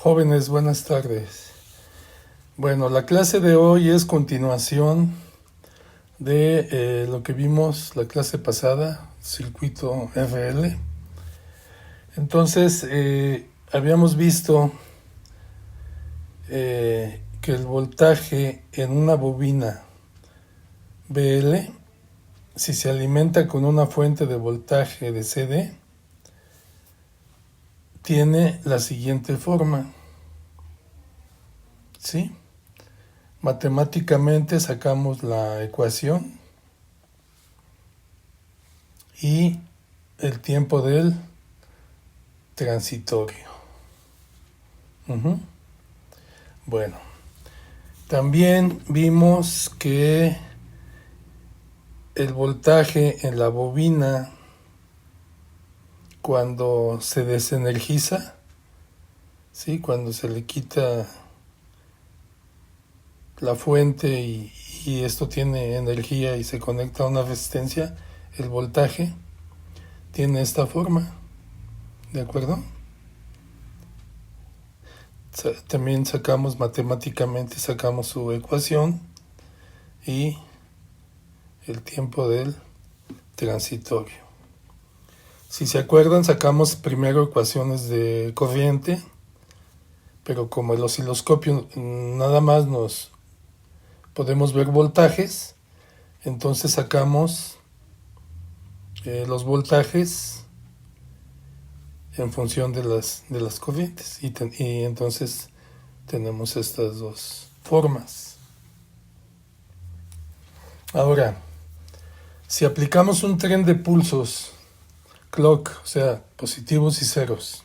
Jóvenes, buenas tardes. Bueno, la clase de hoy es continuación de lo que vimos la clase pasada, circuito RL. Entonces, habíamos visto que el voltaje en una bobina BL, si se alimenta con una fuente de voltaje de CD, tiene la siguiente forma, ¿sí? Matemáticamente sacamos la ecuación y el tiempo del transitorio. Bueno, también vimos que el voltaje en la bobina, cuando se desenergiza, ¿sí? Cuando se le quita la fuente y esto tiene energía y se conecta a una resistencia, el voltaje tiene esta forma, ¿de acuerdo? También sacamos matemáticamente, sacamos su ecuación y el tiempo del transitorio. Si se acuerdan, sacamos primero ecuaciones de corriente, pero como el osciloscopio nada más nos podemos ver voltajes, entonces sacamos los voltajes en función de las corrientes y entonces tenemos estas dos formas. Ahora, si aplicamos un tren de pulsos, clock, o sea, positivos y ceros,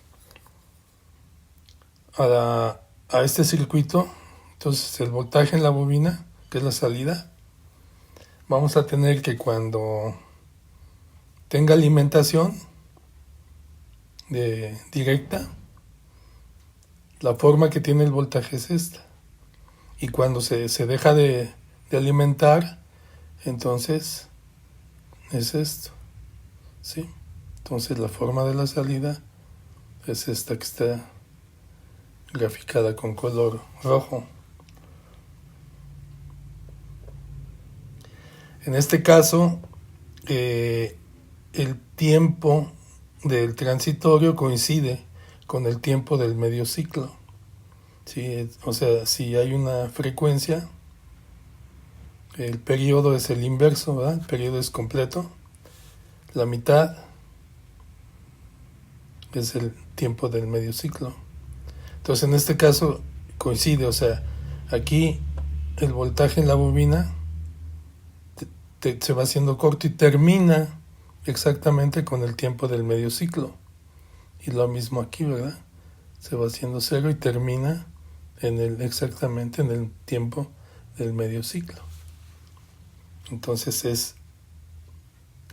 a este circuito, entonces el voltaje en la bobina, que es la salida, vamos a tener que cuando tenga alimentación directa, la forma que tiene el voltaje es esta. Y cuando se deja de alimentar, entonces es esto, ¿sí? Entonces la forma de la salida es esta que está graficada con color rojo. En este caso, el tiempo del transitorio coincide con el tiempo del medio ciclo, ¿sí? O sea, si hay una frecuencia, el periodo es el inverso, ¿verdad? El periodo es completo, la mitad es el tiempo del medio ciclo. Entonces en este caso coincide, o sea, aquí el voltaje en la bobina se va haciendo corto y termina exactamente con el tiempo del medio ciclo. Y lo mismo aquí, ¿verdad? Se va haciendo cero y termina exactamente en el tiempo del medio ciclo. Entonces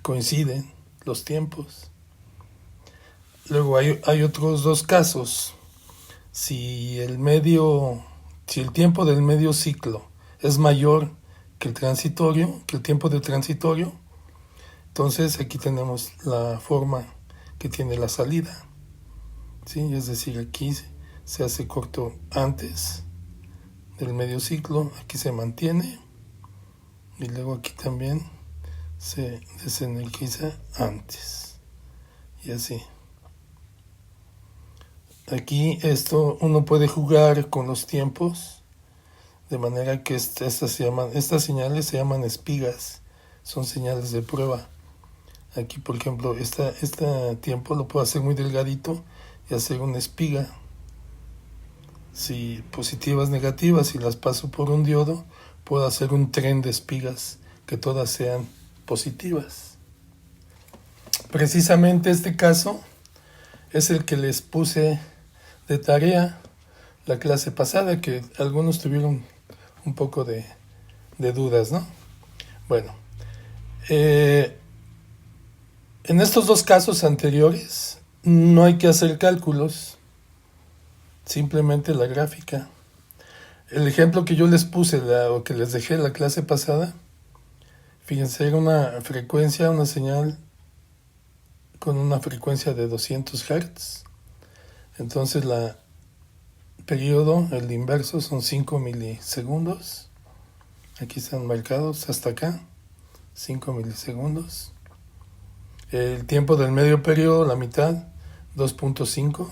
coinciden los tiempos. Luego hay otros dos casos. Si el tiempo del medio ciclo es mayor que el tiempo del transitorio, entonces aquí tenemos la forma que tiene la salida, ¿sí? Es decir, aquí se hace corto antes del medio ciclo, aquí se mantiene y luego aquí también se desenergiza antes y así. Aquí uno puede jugar con los tiempos de manera que estas señales se llaman espigas, son señales de prueba. Aquí, por ejemplo, este tiempo lo puedo hacer muy delgadito y hacer una espiga. Si positivas, negativas, si las paso por un diodo, puedo hacer un tren de espigas que todas sean positivas. Precisamente este caso es el que les puse de tarea la clase pasada, que algunos tuvieron un poco de dudas, ¿no? Bueno, en estos dos casos anteriores no hay que hacer cálculos, simplemente la gráfica. El ejemplo que yo les puse o que les dejé la clase pasada, fíjense, era una señal con una frecuencia de 200 Hz. Entonces periodo, el inverso, son 5 milisegundos. Aquí están marcados hasta acá, 5 milisegundos. El tiempo del medio periodo, la mitad, 2.5.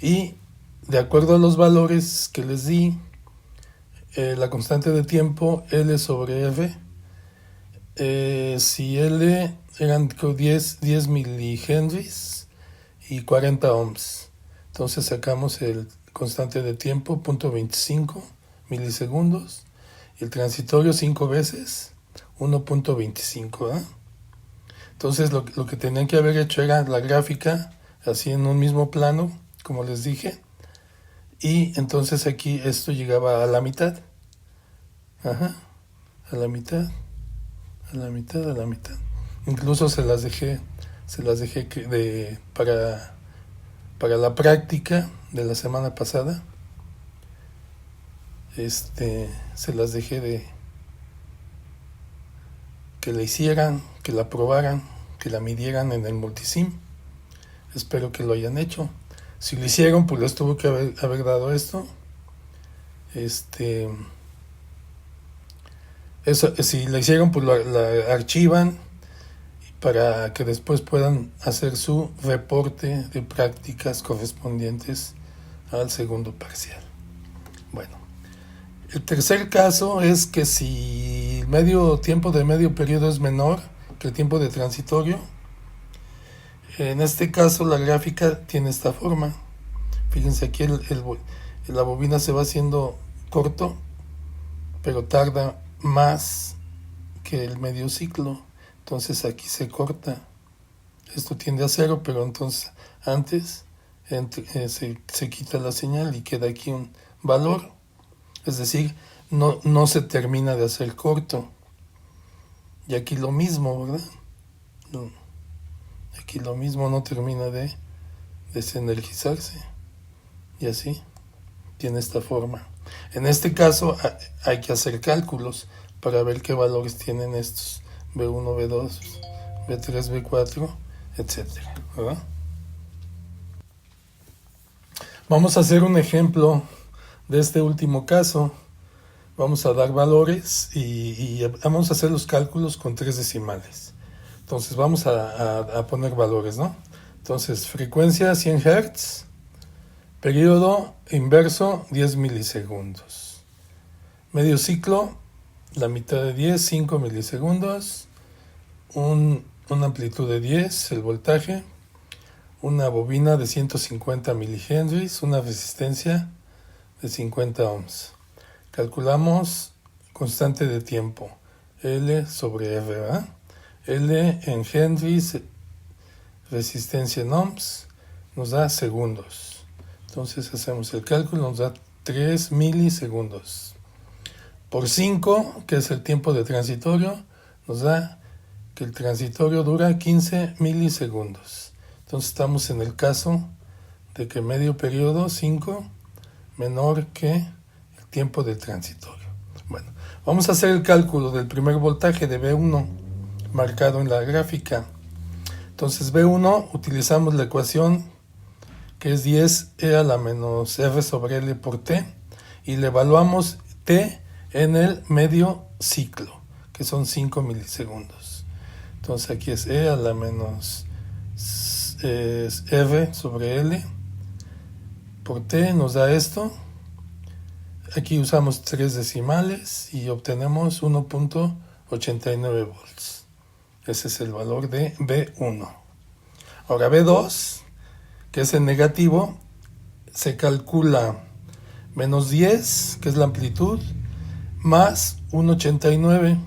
Y de acuerdo a los valores que les di, la constante de tiempo L sobre F, si L eran 10 milihenries y 40 ohms, entonces sacamos el constante de tiempo 0.25 milisegundos y el transitorio 5 veces 1.25. Entonces lo que tenían que haber hecho era la gráfica así en un mismo plano, como les dije, y entonces aquí esto llegaba a la mitad. A la mitad. Incluso se las dejé para la práctica de la semana pasada. Se las dejé de que la hicieran, que la probaran, que la midieran en el multisim. Espero que lo hayan hecho. Si lo hicieron, pues les tuvo que haber dado esto. Eso, si lo hicieron, pues la archivan para que después puedan hacer su reporte de prácticas correspondientes al segundo parcial. Bueno, el tercer caso es que si el tiempo de medio periodo es menor que el tiempo de transitorio, en este caso la gráfica tiene esta forma. Fíjense aquí la bobina se va haciendo corto, pero tarda más que el medio ciclo. Entonces aquí se corta. Esto tiende a 0, pero entonces antes se quita la señal y queda aquí un valor. Es decir, no se termina de hacer corto. Y aquí lo mismo, ¿verdad? Aquí lo mismo, no termina de desenergizarse. Y así tiene esta forma. En este caso hay que hacer cálculos para ver qué valores tienen estos B1, B2, B3, B4, etcétera, ¿verdad? Vamos a hacer un ejemplo de este último caso. Vamos a dar valores y vamos a hacer los cálculos con 3 decimales. Entonces vamos a poner valores, ¿no? Entonces, frecuencia 100 Hz, periodo inverso 10 milisegundos. Medio ciclo, la mitad de 10, 5 milisegundos. Una amplitud de 10, el voltaje. Una bobina de 150 milihenries, una resistencia de 50 ohms. Calculamos constante de tiempo, L sobre R, ¿verdad? L en henries, resistencia en ohms, nos da segundos. Entonces hacemos el cálculo, nos da 3 milisegundos. Por 5, que es el tiempo de transitorio, nos da que el transitorio dura 15 milisegundos. Entonces estamos en el caso de que medio periodo 5 menor que el tiempo de transitorio. Bueno, vamos a hacer el cálculo del primer voltaje de B1 marcado en la gráfica. Entonces B1 utilizamos la ecuación que es 10E a la menos R sobre L por T y le evaluamos T en el medio ciclo, que son 5 milisegundos. Entonces aquí es E a la menos R sobre L por T, nos da esto. Aquí usamos 3 decimales y obtenemos 1.89 volts. Ese es el valor de B1. Ahora B2, que es el negativo, se calcula menos 10, que es la amplitud, más 1.89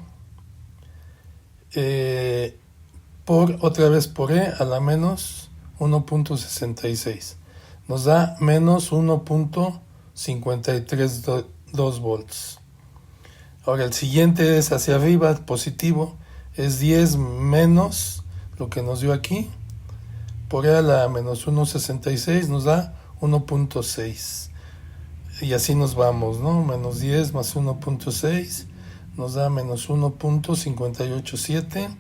otra vez por E a la menos 1.66. Nos da menos 1.532 volts. Ahora el siguiente es hacia arriba, positivo, es 10 menos lo que nos dio aquí, por E a la menos 1.66 nos da 1.6. Y así nos vamos, ¿no? Menos 10 más 1.6 nos da menos 1.587.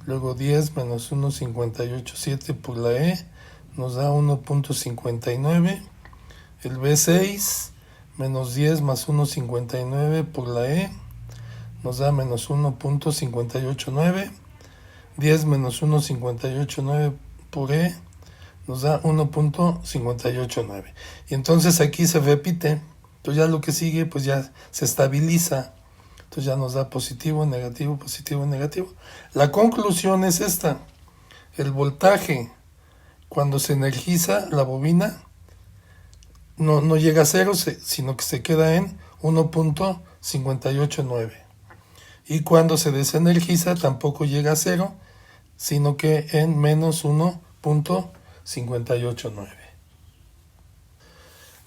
Luego 10 menos 1.587 por la E nos da 1.59. el B6 menos 10 más 1,59 por la E nos da menos 1,589. 10 menos 1,589 por E nos da 1,589. Y entonces aquí se repite. Entonces ya lo que sigue pues ya se estabiliza. Entonces ya nos da positivo, negativo, positivo, negativo. La conclusión es esta. El voltaje cuando se energiza la bobina no llega a cero, sino que se queda en 1,589. Y cuando se desenergiza tampoco llega a cero, sino que en menos 1,589.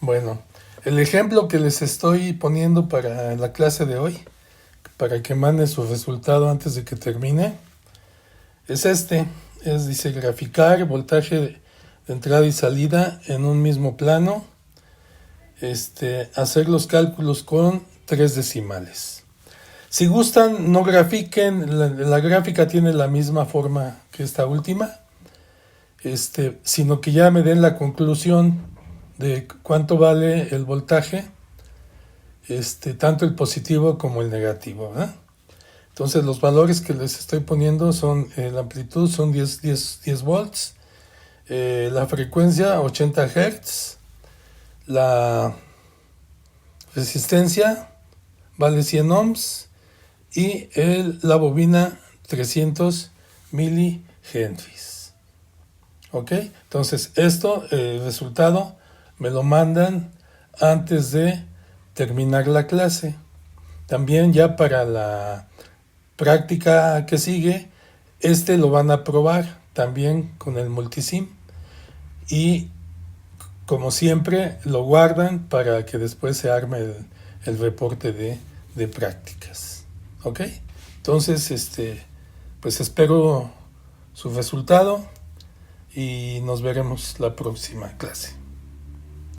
Bueno, el ejemplo que les estoy poniendo para la clase de hoy, para que mande su resultado antes de que termine, es este. Dice graficar voltaje de entrada y salida en un mismo plano, hacer los cálculos con 3 decimales. Si gustan, no grafiquen, la gráfica tiene la misma forma que esta última, sino que ya me den la conclusión de cuánto vale el voltaje, tanto el positivo como el negativo, ¿verdad? Entonces los valores que les estoy poniendo son, la amplitud son 10 volts, la frecuencia 80 Hz, la resistencia vale 100 ohms y la bobina 300 milihenries. ¿Ok? Entonces el resultado me lo mandan antes de terminar la clase. También ya para la práctica que sigue, lo van a probar también con el multisim y como siempre lo guardan para que después se arme el reporte de prácticas. ¿Ok? Entonces, pues espero su resultado y nos veremos la próxima clase.